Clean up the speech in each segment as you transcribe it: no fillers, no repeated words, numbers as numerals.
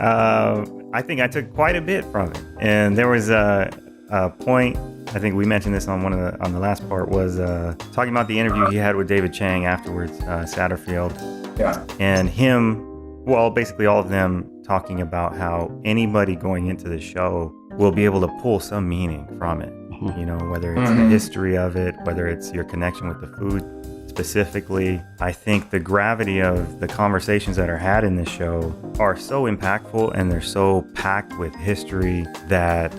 I think I took quite a bit from it, and there was a point. I think we mentioned this on on the last part, was talking about the interview he had with David Chang afterwards, Satterfield, and him. Well, basically all of them talking about how anybody going into the show will be able to pull some meaning from it. You know, whether it's the history of it, whether it's your connection with the food specifically. I think the gravity of the conversations that are had in this show are so impactful, and they're so packed with history that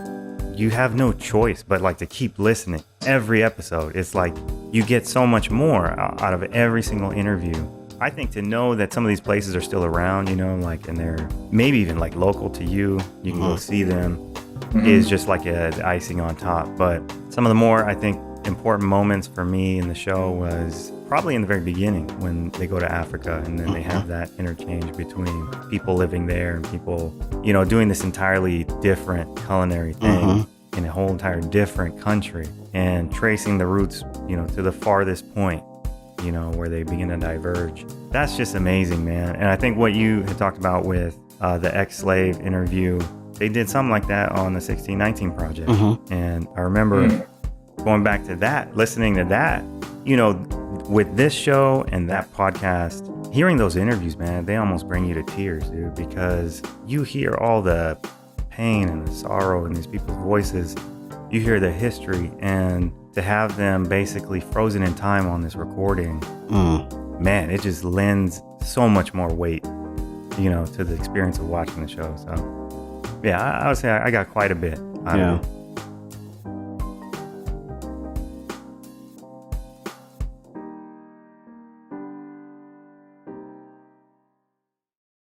you have no choice but like to keep listening. Every episode, it's like you get so much more out of every single interview. I think to know that some of these places are still around, you know, like, and they're maybe even like local to you, you can go see them, is just like the icing on top. But some of the more, I think, important moments for me in the show was probably in the very beginning when they go to Africa, and then they have that interchange between people living there and people, you know, doing this entirely different culinary thing in a whole entire different country, and tracing the roots, you know, to the farthest point, you know, where they begin to diverge. That's just amazing, man. And I think what you had talked about with the ex-slave interview, they did something like that on the 1619 Project. And I remember going back to that, listening to that, you know, with this show and that podcast, hearing those interviews, man, they almost bring you to tears, dude, because you hear all the pain and the sorrow in these people's voices. You hear the history, and to have them basically frozen in time on this recording, man, it just lends so much more weight, you know, to the experience of watching the show. So, yeah, I would say I got quite a bit out of it.